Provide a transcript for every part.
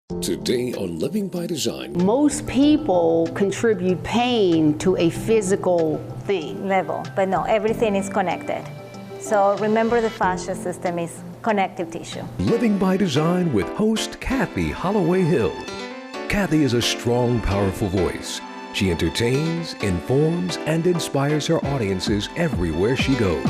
Today on Living by Design. Most people contribute pain to a physical thing. Level, but no, everything is connected. So remember, the fascia system is connective tissue. Living by Design with host Kathy Holloway Hill. Kathy is a strong, powerful voice. She entertains, informs, and inspires her audiences everywhere she goes.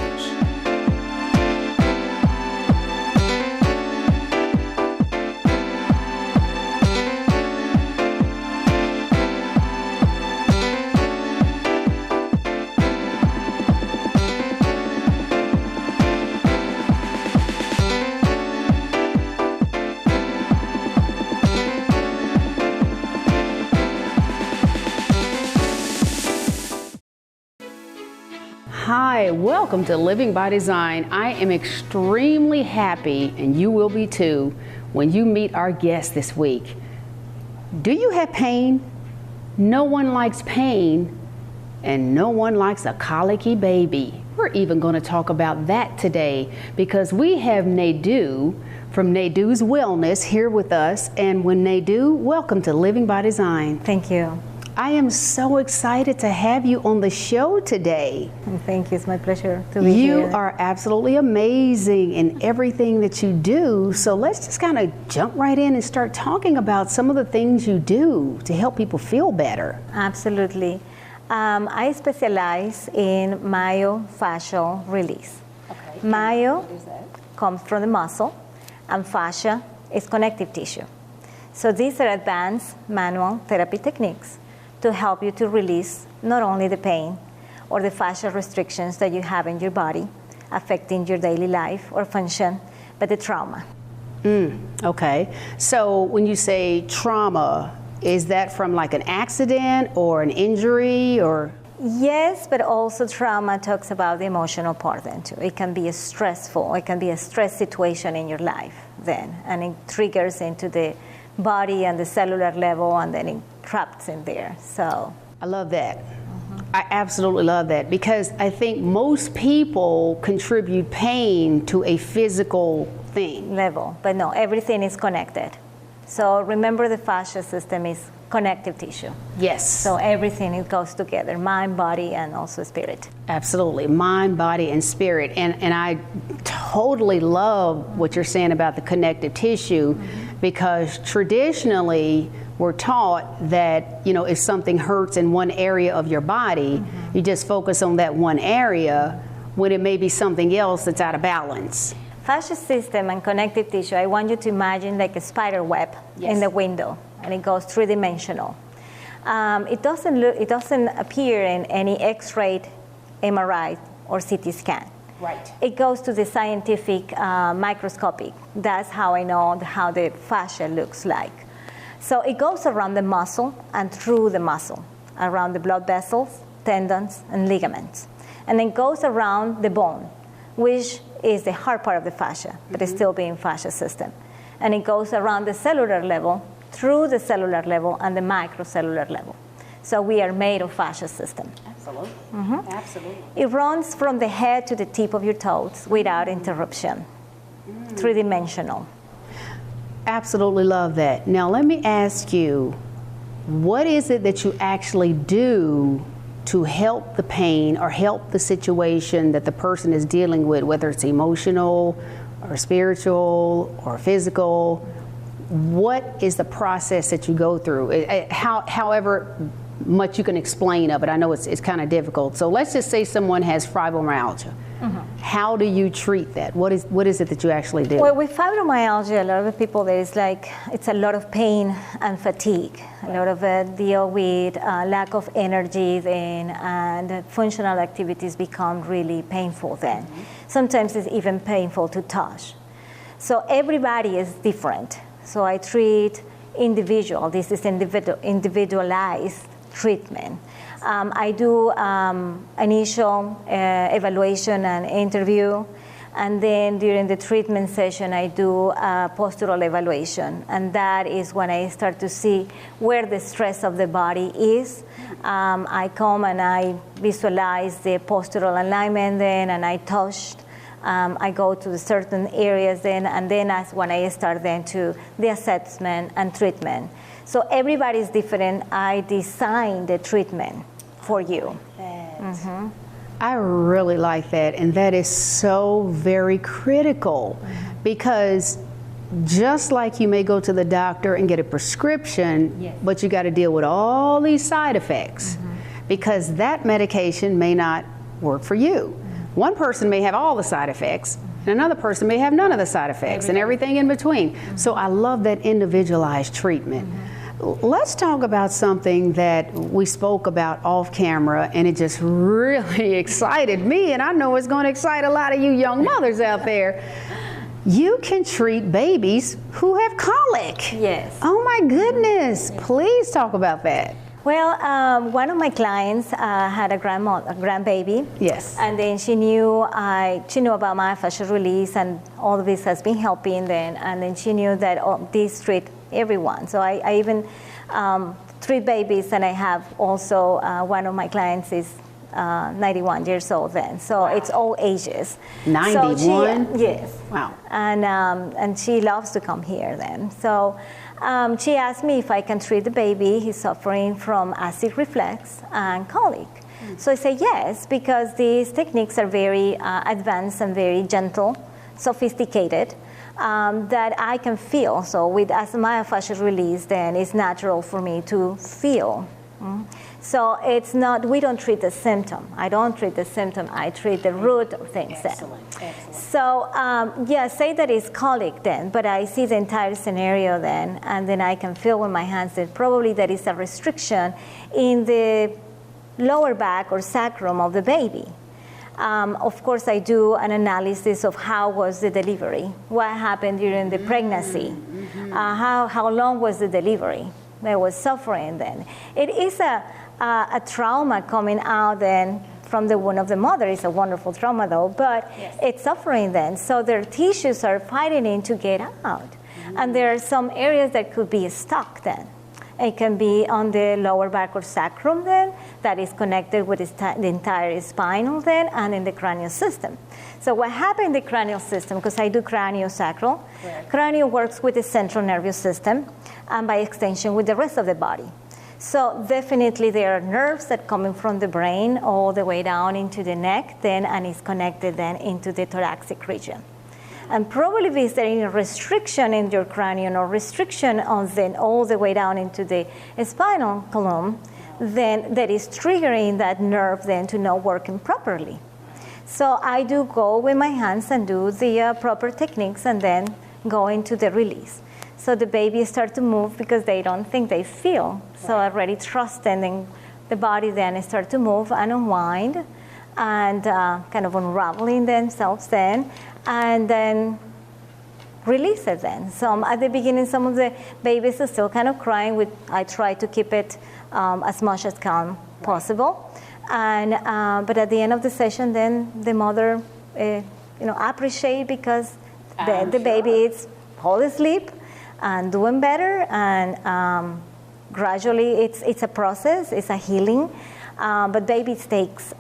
Hi, welcome to Living by Design. I am extremely happy, and you will be too, when you meet our guest this week. Do you have pain? No one likes pain, and no one likes a colicky baby. We're even going to talk about that today because we have Naydu from Naydu's Wellness here with us. And when Naydu, welcome to Living by Design. Thank you. I am so excited to have you on the show today. Thank you. It's my pleasure to be here. You are absolutely amazing in everything that you do. So let's just kind of jump right in and start talking about some of the things you do to help people feel better. Absolutely. I specialize in myofascial release. Okay. Myo What is that? comes from the muscle, and fascia is connective tissue. So these are advanced manual therapy techniques to help you to release not only the pain or the fascial restrictions that you have in your body affecting your daily life or function, but the trauma. Okay. So when you say trauma, is that from like an accident or an injury or? Yes, but also trauma talks about the emotional part then too. It can be a stress situation in your life then, and it triggers into the body and the cellular level, and then it traps in there. So I love that. I absolutely love that because I think most people contribute pain to a physical thing. level, but no, everything is connected. So remember, the fascia system is connective tissue. Yes. So everything, it goes together, mind, body, and also spirit. Absolutely, mind, body, and spirit. And I totally love what you're saying about the connective tissue because traditionally we're taught that, you know, if something hurts in one area of your body, you just focus on that one area when it may be something else that's out of balance. Fascia system and connective tissue, I want you to imagine like a spider web in the window, and it goes three-dimensional. It doesn't appear in any X-ray, MRI, or CT scan. Right. It goes to the scientific microscopic. That's how I know how the fascia looks like. So it goes around the muscle and through the muscle, around the blood vessels, tendons, and ligaments. And then goes around the bone, which is the hard part of the fascia, but it's still being fascia system. And it goes around the cellular level, through the cellular level, and the microcellular level. So we are made of fascia system. Absolutely. Absolutely. It runs from the head to the tip of your toes without interruption, three-dimensional. Absolutely love that. Now let me ask you, what is it that you actually do to help the pain or help the situation that the person is dealing with, whether it's emotional or spiritual or physical? What is the process that you go through? However much you can explain of it. I know it's kind of difficult. So let's just say someone has fibromyalgia. How do you treat that? What is it that you actually do? Well, with fibromyalgia, a lot of people, it's a lot of pain and fatigue. A lot of deal with lack of energy then, and functional activities become really painful then. Sometimes it's even painful to touch. So everybody is different. So I treat individual. This is individualized treatment. I do initial evaluation and interview, and then during the treatment session I do a postural evaluation, and that is when I start to see where the stress of the body is. I come and I visualize the postural alignment then, and I touch I go to the certain areas then, and then that's when I start then to the assessment and treatment. So everybody's different. I design the treatment for you. I really like that, and that is so very critical, because just like you may go to the doctor and get a prescription, but you got to deal with all these side effects, because that medication may not work for you. One person may have all the side effects, and another person may have none of the side effects, and everything in between. So I love that individualized treatment. Let's talk about something that we spoke about off camera, and it just really excited me, and I know it's going to excite a lot of you young mothers out there. You can treat babies who have colic. Yes. Oh my goodness. Please talk about that. Well, one of my clients had a grandbaby. Yes. And then she knew about myofascial release, and all of this has been helping then. And then she knew that these treat everyone. So I even treat babies, and I have also one of my clients is 91 years old then. So it's all ages. 91? So yes. Wow. And she loves to come here then. So she asked me if I can treat the baby. He's suffering from acid reflux and colic. So I say yes, because these techniques are very advanced and very gentle, sophisticated, that I can feel. So with myofascial release, then it's natural for me to feel. So it's not, we don't treat the symptom. I don't treat the symptom, I treat the root of things then. Excellent. So yeah, say that it's colic then, but I see the entire scenario then, and then I can feel with my hands that probably there is a restriction in the lower back or sacrum of the baby. Of course, I do an analysis of how was the delivery, what happened during the pregnancy, how long was the delivery. There was suffering then. It is a trauma coming out then from the womb of the mother. It's a wonderful trauma though, but it's suffering then. So their tissues are fighting to get out. And there are some areas that could be stuck then. It can be on the lower back or sacrum then, that is connected with the entire spinal then, and in the cranial system. So what happened in the cranial system, because I do craniosacral, cranial works with the central nervous system, and by extension with the rest of the body. So definitely there are nerves that coming from the brain all the way down into the neck then, and is connected then into the thoracic region. And probably if there is a restriction in your cranium or restriction on then all the way down into the spinal column, then that is triggering that nerve then to not working properly. So I do go with my hands and do the proper techniques, and then go into the release. So the baby start to move because they don't think they feel. So I already trust, and then the body then start to move and unwind, and kind of unraveling themselves then, and then release it then. So at the beginning, some of the babies are still kind of crying. I try to keep it as much as calm possible. And but at the end of the session, then the mother, appreciate, because the baby is fall asleep and doing better, and gradually it's a process, it's a healing, but babies takes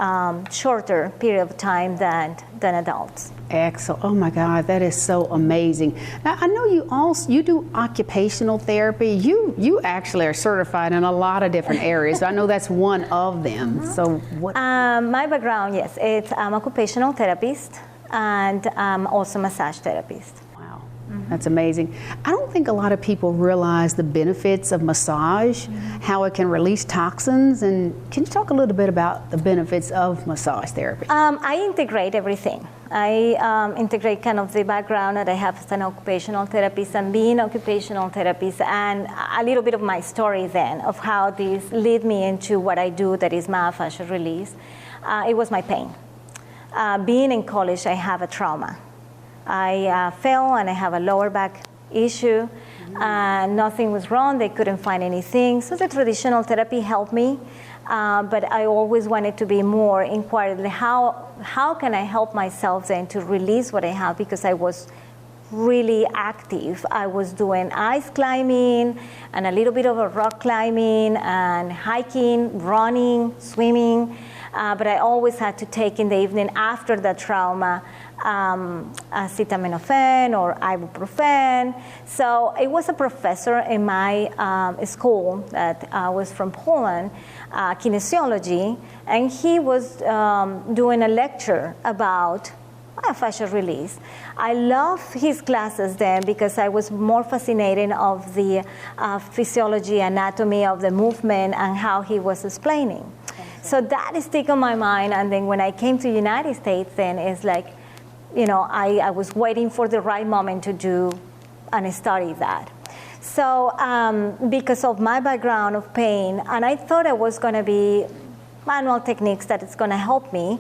shorter period of time than adults. Excellent. Oh my God, that is so amazing. Now, I know you do occupational therapy. You actually are certified in a lot of different areas. I know that's one of them. So what? My background, yes, I'm occupational therapist, and also massage therapist. Wow, that's amazing. I don't think a lot of people realize the benefits of massage, how it can release toxins, and can you talk a little bit about the benefits of massage therapy? I integrate everything. I integrate kind of the background that I have as an occupational therapist, and being occupational therapist, and a little bit of my story then of how this led me into what I do, that is myofascial release. It was my pain. Being in college, I have a trauma. I fell, and I have a lower back issue. Nothing was wrong. They couldn't find anything. So the traditional therapy helped me. But I always wanted to be more inquired. How can I help myself then to release what I have? Because I was really active. I was doing ice climbing and a little bit of a rock climbing and hiking, running, swimming. But I always had to take in the evening after the trauma acetaminophen or ibuprofen. So it was a professor in my school that was from Poland, kinesiology, and he was doing a lecture about myofascial release. I love his classes then because I was more fascinated of the physiology, anatomy of the movement and how he was explaining. So that is stick on my mind. And then when I came to the United States, then it's like, you know, I was waiting for the right moment to do and study that. So because of my background of pain, and I thought it was going to be manual techniques that it's going to help me,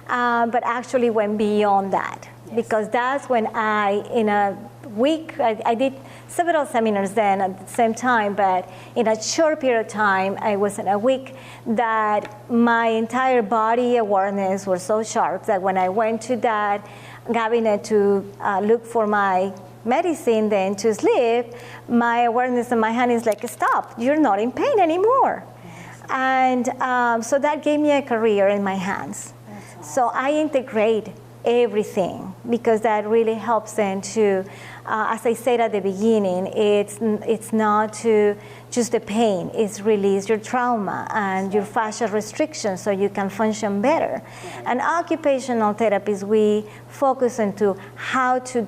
but actually went beyond that. Yes. Because that's when in a week, I did several seminars then at the same time, but in a short period of time, I was in a week that my entire body awareness was so sharp that when I went to that cabinet to look for my medicine then to sleep, my awareness in my hand is like, stop, you're not in pain anymore. Yes. And so that gave me a career in my hands. Awesome. So I integrate everything because that really helps them to, as I said at the beginning, it's not to just the pain, it's release your trauma and your fascial restrictions so you can function better. And occupational therapists, we focus into how to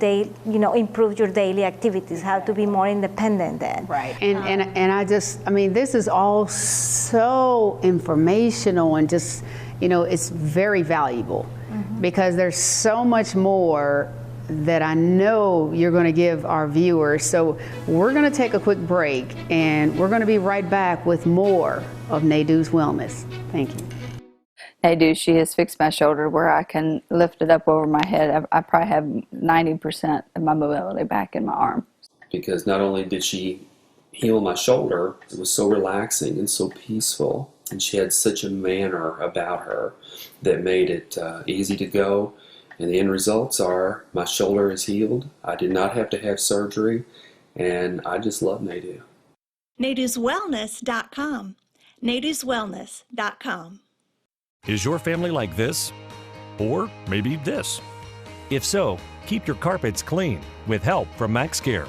improve your daily activities, how to be more independent then. Right, and I mean, this is all so informational and just, you know, it's very valuable. Because there's so much more that I know you're going to give our viewers. So we're going to take a quick break and we're going to be right back with more of Naydu's Wellness. Thank you. Naydu, she has fixed my shoulder where I can lift it up over my head. I probably have 90% of my mobility back in my arm. Because not only did she heal my shoulder, it was so relaxing and so peaceful. And she had such a manner about her that made it easy to go. And the end results are my shoulder is healed. I did not have to have surgery. And I just love Naydu. NaydusWellness.com. NaydusWellness.com. Is your family like this? Or maybe this? If so, keep your carpets clean with help from MaxCare.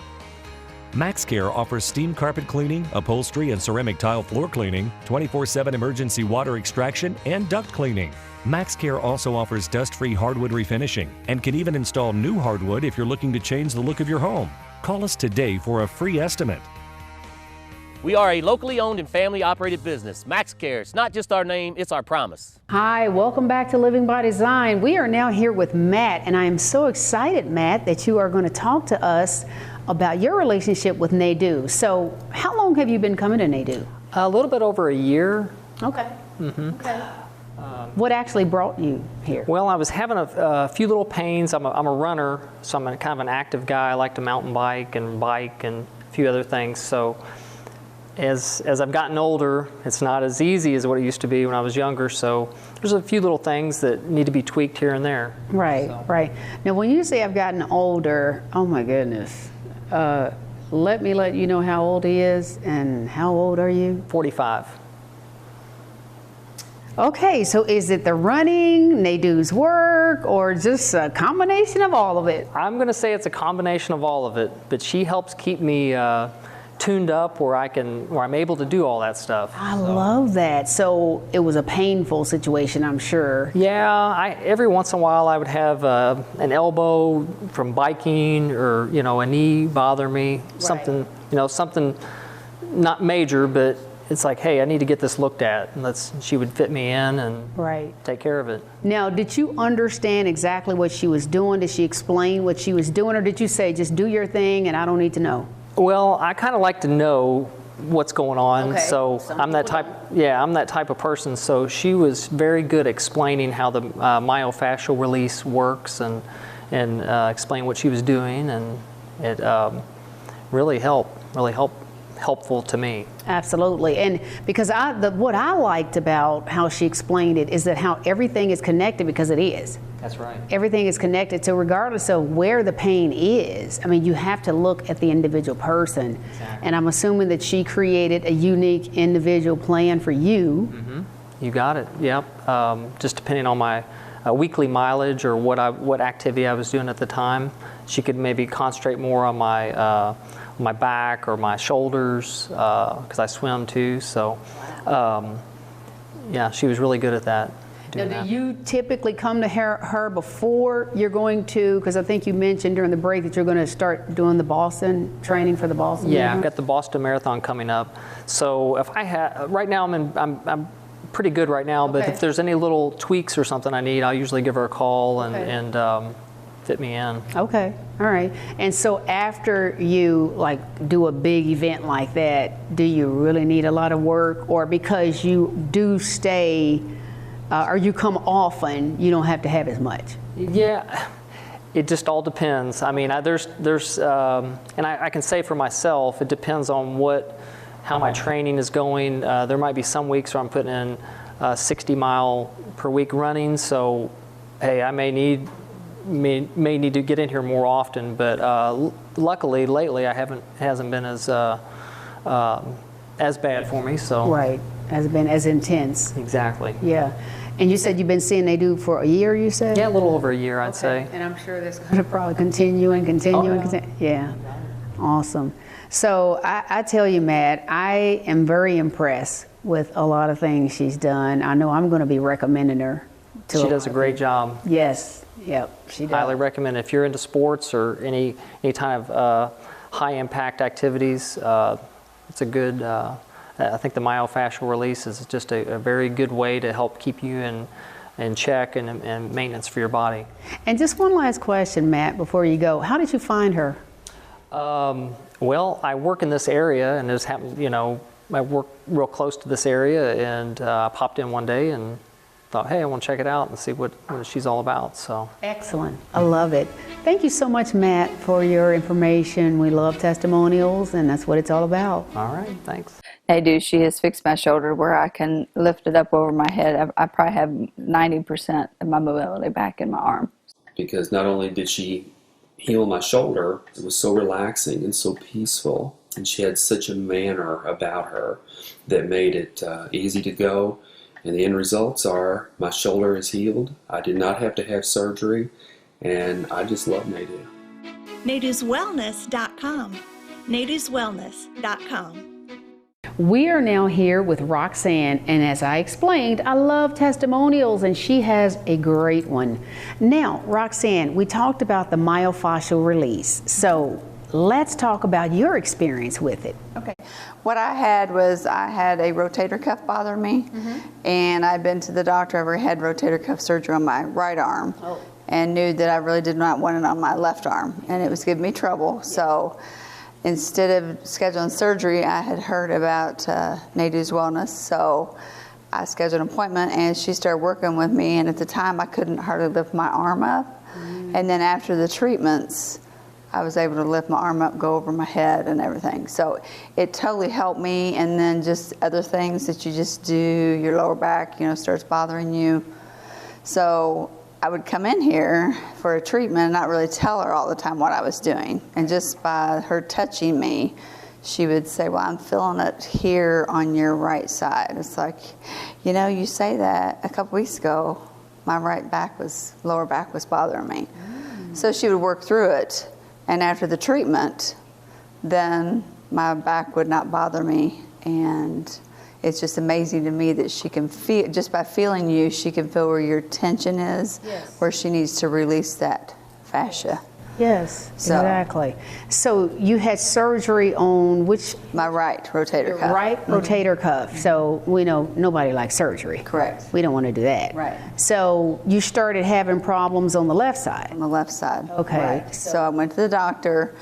MaxCare offers steam carpet cleaning, upholstery and ceramic tile floor cleaning, 24/7 emergency water extraction, and duct cleaning. MaxCare also offers dust-free hardwood refinishing and can even install new hardwood if you're looking to change the look of your home. Call us today for a free estimate. We are a locally owned and family-operated business. MaxCare, it's not just our name, it's our promise. Hi, welcome back to Living by Design. We are now here with Matt, and I am so excited, Matt, that you are going to talk to us about your relationship with Naydu. So how long have you been coming to Naydu? A little bit over a year. Okay. Okay. What actually brought you here? Well, I was having a few little pains. I'm a runner, so I'm kind of an active guy. I like to mountain bike and a few other things. So as I've gotten older, it's not as easy as what it used to be when I was younger. So there's a few little things that need to be tweaked here and there. Right, right. Now, when you say I've gotten older, oh my goodness. Let me let you know how old he is, and how old are you? 45. Okay, so is it the running, Naydu's work, or just a combination of all of it? I'm going to say it's a combination of all of it, but she helps keep me tuned up where I'm able to do all that stuff. I love that. So it was a painful situation, I'm sure. Yeah, every once in a while I would have an elbow from biking, or a knee bother me. Right. Something not major, but it's like, hey, I need to get this looked at, and she would fit me in and take care of it. Now, did you understand exactly what she was doing? Did she explain what she was doing, or did you say, just do your thing and I don't need to know? Well, I kind of like to know what's going on, so I'm that type. Yeah, I'm that type of person. So she was very good at explaining how the myofascial release works, and explain what she was doing, and it really helpful to me. Absolutely, and because what I liked about how she explained it is that how everything is connected, because it is. That's right. Everything is connected, so regardless of where the pain is, I mean, you have to look at the individual person. Exactly. And I'm assuming that she created a unique individual plan for you. Mm-hmm. You got it, yep. Just depending on my weekly mileage or what activity I was doing at the time. She could maybe concentrate more on my back or my shoulders because I swim too. So, yeah, she was really good at that. Now, do you typically come to her before you're going to, because I think you mentioned during the break that you're going to start doing the Boston, training for the Boston Yeah, Marathon? I've got the Boston Marathon coming up. So if I have, right now I'm pretty good right now, but if there's any little tweaks or something I need, I'll usually give her a call and fit me in. Okay, all right. And so after you like do a big event like that, do you really need a lot of work, or because you do stay or you come often, you don't have to have as much? Yeah, it just all depends. I mean, and I can say for myself, it depends on how my training is going. There might be some weeks where I'm putting in 60 mile per week running, so hey, I may need to get in here more often. But luckily, lately, it hasn't been as bad for me. So Right, hasn't been as intense. Exactly. Yeah. And you said you've been seeing Naydu for a year, you said? Yeah, a little over a year, I'd say. And I'm sure that's going to probably continue and continue and continue. Yeah, awesome. So I tell you, Matt, I am very impressed with a lot of things she's done. I know I'm going to be recommending her. She does a great job. Yes, yep, she does. Highly recommend it. If you're into sports or any kind of high impact activities, it's a good. I think the myofascial release is just a very good way to help keep you in check and maintenance for your body. And just one last question, Matt, before you go. How did you find her? Well, I work in this area, and I work real close to this area, and I popped in one day and thought, hey, I want to check it out and see what she's all about. So Excellent. I love it. Thank you so much, Matt, for your information. We love testimonials, and that's what it's all about. All right, thanks. Naydu, she has fixed my shoulder where I can lift it up over my head. I probably have 90% of my mobility back in my arm. Because not only did she heal my shoulder, it was so relaxing and so peaceful, and she had such a manner about her that made it easy to go. And the end results are my shoulder is healed. I did not have to have surgery, and I just love Naydu. NaydusWellness.com. NaydusWellness.com. We are now here with Roxanne, and as I explained, I love testimonials, and she has a great one. Now, Roxanne, we talked about the myofascial release, so let's talk about your experience with it. Okay. What I had was I had a rotator cuff bother me, and I'd been to the doctor. I already had rotator cuff surgery on my right arm, and knew that I really did not want it on my left arm, and it was giving me trouble. So instead of scheduling surgery, I had heard about Naydu's Wellness, so I scheduled an appointment, and she started working with me, and at the time I couldn't hardly lift my arm up, and then after the treatments, I was able to lift my arm up, go over my head and everything. So it totally helped me, and then just other things that you just do, your lower back, starts bothering you. So I would come in here for a treatment and not really tell her all the time what I was doing. And just by her touching me, she would say, well, I'm feeling it here on your right side. It's like, you say that a couple weeks ago, my lower back was bothering me. So she would work through it. And after the treatment, then my back would not bother me. And it's just amazing to me that she can feel, just by feeling you, she can feel where your tension is, where she needs to release that fascia. Yes, exactly. So you had surgery on which? My right rotator cuff. Right rotator cuff. So we know nobody likes surgery. Correct. We don't want to do that. Right. So you started having problems on the left side. On the left side. Okay. Right. So I went to the doctor.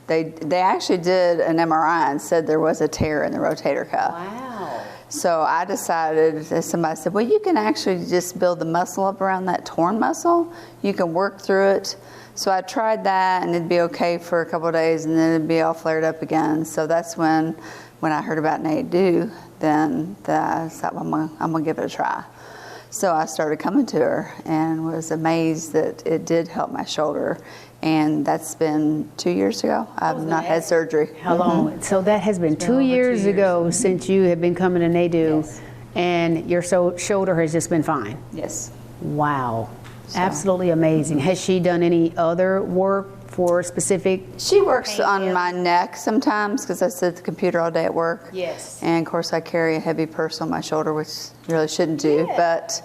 They actually did an MRI and said there was a tear in the rotator cuff. Wow. So I decided, somebody said, well, you can actually just build the muscle up around that torn muscle. You can work through it. So I tried that, and it'd be okay for a couple of days, and then it'd be all flared up again. So that's when I heard about Naydu, then I thought, well, I'm gonna give it a try. So I started coming to her and was amazed that it did help my shoulder. And that's been 2 years ago. I've not had surgery. How long? So that has been 2 years ago since you have been coming to Naydu, and your shoulder has just been fine. Yes. Wow. So. Absolutely amazing. Has she done any other work for specific? She works on my neck sometimes because I sit at the computer all day at work. Yes. And of course I carry a heavy purse on my shoulder, which you really shouldn't do, but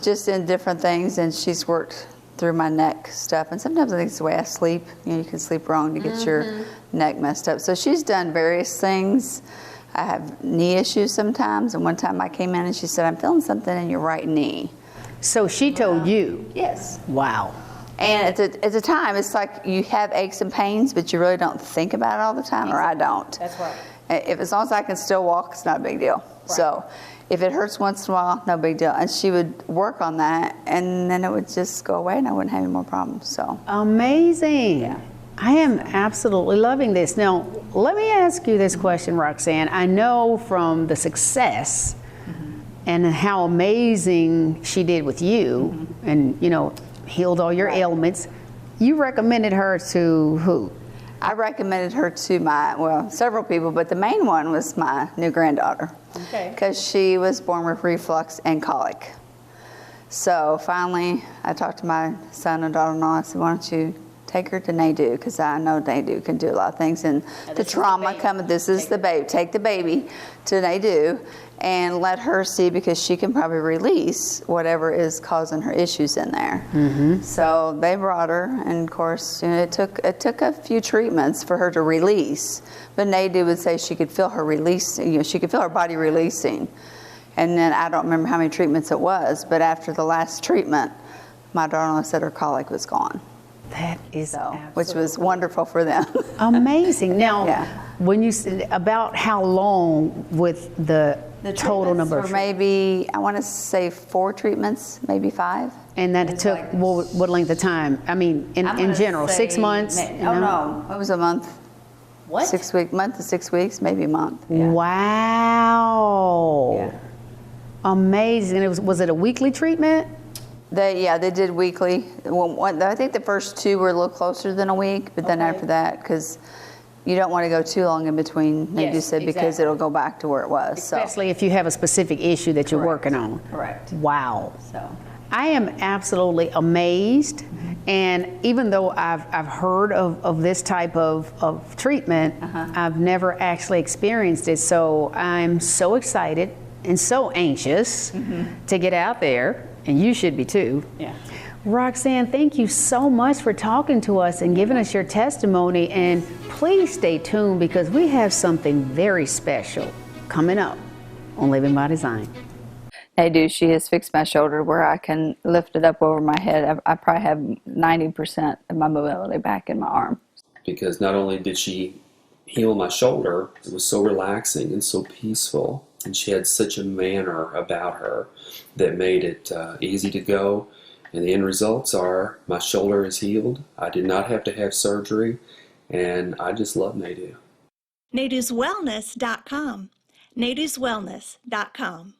just in different things. And she's worked through my neck stuff. And sometimes I think it's the way I sleep. You know, you can sleep wrong to get your neck messed up. So she's done various things. I have knee issues sometimes. And one time I came in and she said, I'm feeling something in your right knee. So she told you? Yes. Wow. And at the time, it's like you have aches and pains, but you really don't think about it all the time, or I don't. That's right. As long as I can still walk, it's not a big deal. Right. So if it hurts once in a while, no big deal. And she would work on that, and then it would just go away, and I wouldn't have any more problems. So amazing. Yeah. I am absolutely loving this. Now, let me ask you this question, Roxanne. I know from the success and how amazing she did with you, and you know, healed all your ailments. You recommended her to who? I recommended her to several people, but the main one was my new granddaughter. Okay. Because she was born with reflux and colic. So finally, I talked to my son and daughter-in-law. I said, why don't you take her to Naydu, because I know Naydu can do a lot of things. And the trauma coming, this is the baby. Take the baby to Naydu and let her see, because she can probably release whatever is causing her issues in there. So they brought her, and of course, you know, it took a few treatments for her to release. But Naydu would say she could feel her releasing, you know, she could feel her body releasing. And then I don't remember how many treatments it was, but after the last treatment, my daughter-in-law said her colic was gone. That is which was wonderful for them. Amazing. Now, when you said about how long with the total number of maybe, I want to say 4 treatments, maybe 5. And that took what length of time? I mean, in general, 6 months? No, it was a month. What? 6 weeks, month to 6 weeks, maybe a month. Yeah. Wow. Yeah. Amazing. And was it a weekly treatment? They did weekly. I think the first 2 were a little closer than a week, but then after that, because you don't want to go too long in between, like you said, because it'll go back to where it was. Especially if you have a specific issue that you're working on. Correct. Wow. So I am absolutely amazed. And even though I've heard of this type of treatment, I've never actually experienced it. So I'm so excited and so anxious to get out there. And you should be too. Yeah. Roxanne, thank you so much for talking to us and giving us your testimony. And please stay tuned, because we have something very special coming up on Living by Design. Naydu, she has fixed my shoulder where I can lift it up over my head. I probably have 90% of my mobility back in my arm. Because not only did she heal my shoulder, it was so relaxing and so peaceful. And she had such a manner about her that made it easy to go. And the end results are my shoulder is healed. I did not have to have surgery. And I just love Naydu. NaydusWellness.com. NaydusWellness.com.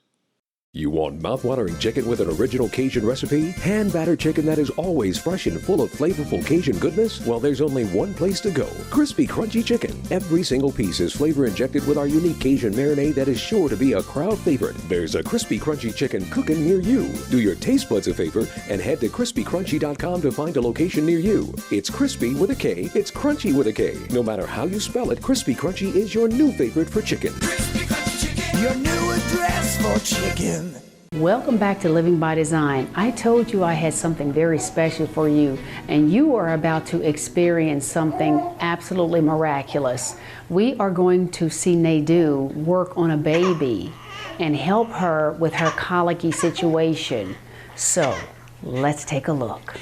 You want mouth-watering chicken with an original Cajun recipe? Hand-battered chicken that is always fresh and full of flavorful Cajun goodness? Well, there's only one place to go. Crispy Crunchy Chicken. Every single piece is flavor injected with our unique Cajun marinade that is sure to be a crowd favorite. There's a Crispy Crunchy Chicken cooking near you. Do your taste buds a favor and head to crispycrunchy.com to find a location near you. It's crispy with a K. It's crunchy with a K. No matter how you spell it, Crispy Crunchy is your new favorite for chicken. Crispy Crunchy Chicken. Your new address for chicken. Welcome back to Living by Design. I told you I had something very special for you, and you are about to experience something absolutely miraculous. We are going to see Naydu work on a baby and help her with her colicky situation. So let's take a look.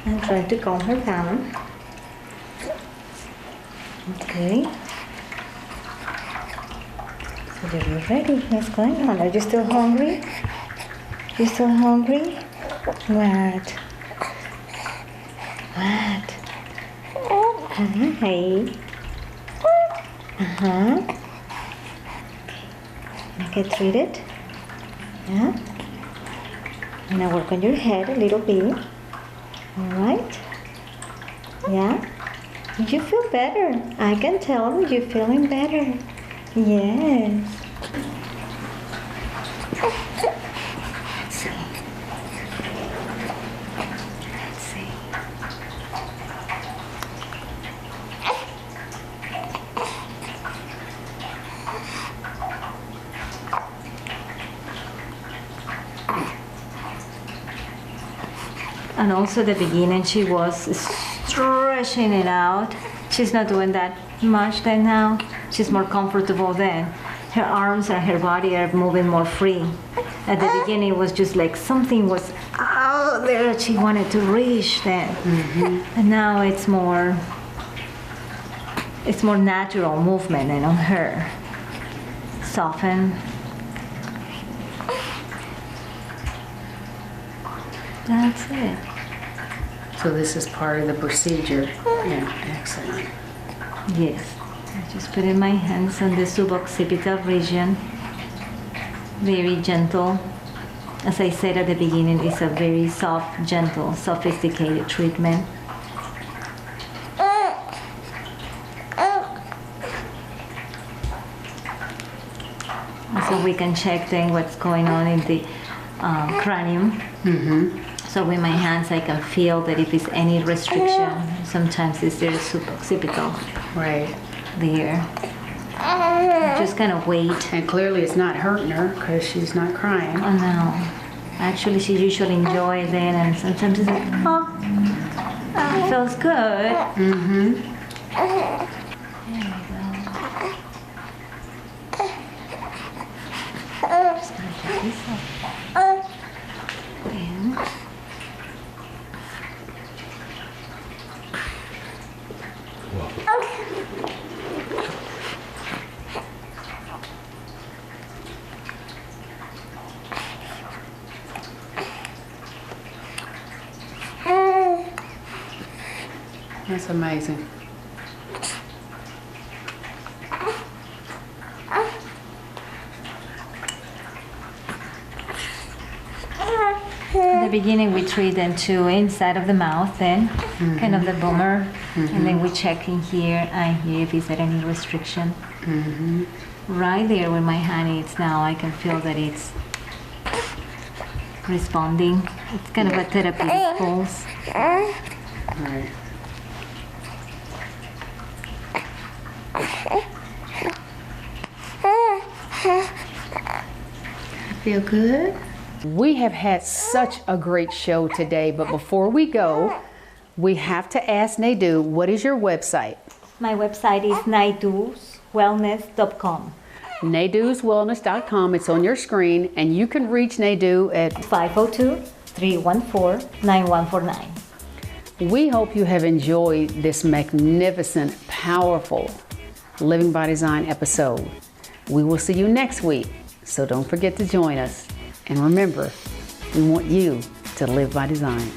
I'm trying to calm her down. Okay. So you're ready. What's going on? Are you still hungry? You still hungry? What? What? Hi. Get treated? Yeah? And now work on your head a little bit. Alright? Yeah? You feel better. I can tell you're feeling better. Yes. Let's see. Let's see. And also the beginning, she was stretching it out. She's not doing that much then now. She's more comfortable then. Her arms and her body are moving more free. At the beginning, it was just like something was out there that she wanted to reach then. And now it's more natural movement and on her. Soften. That's it. So this is part of the procedure. Yeah, excellent. Yes. I just put in my hands on the suboccipital region. Very gentle. As I said at the beginning, it's a very soft, gentle, sophisticated treatment. So we can check then what's going on in the cranium. So with my hands, I can feel that if there's any restriction, sometimes it's there suboccipital. Right. There. Just kind of wait. And clearly it's not hurting her because she's not crying. Oh no. Actually, she usually enjoys it, and sometimes it's like, oh, it feels good. There we go. Just gonna check this out. And that's amazing. in the beginning, we treat them to inside of the mouth, then kind of the boomer, and then we check in here and here if there any restriction. Right there where my hand is now, I can feel that it's responding. It's kind of a therapeutic pulse. Right. Feel good? We have had such a great show today, but before we go, we have to ask Naydu, what is your website? My website is nayduswellness.com. nayduswellness.com. It's on your screen, and you can reach Naydu at 502-314-9149. We hope you have enjoyed this magnificent, powerful Living by Design episode. We will see you next week, so don't forget to join us. And remember, we want you to live by design.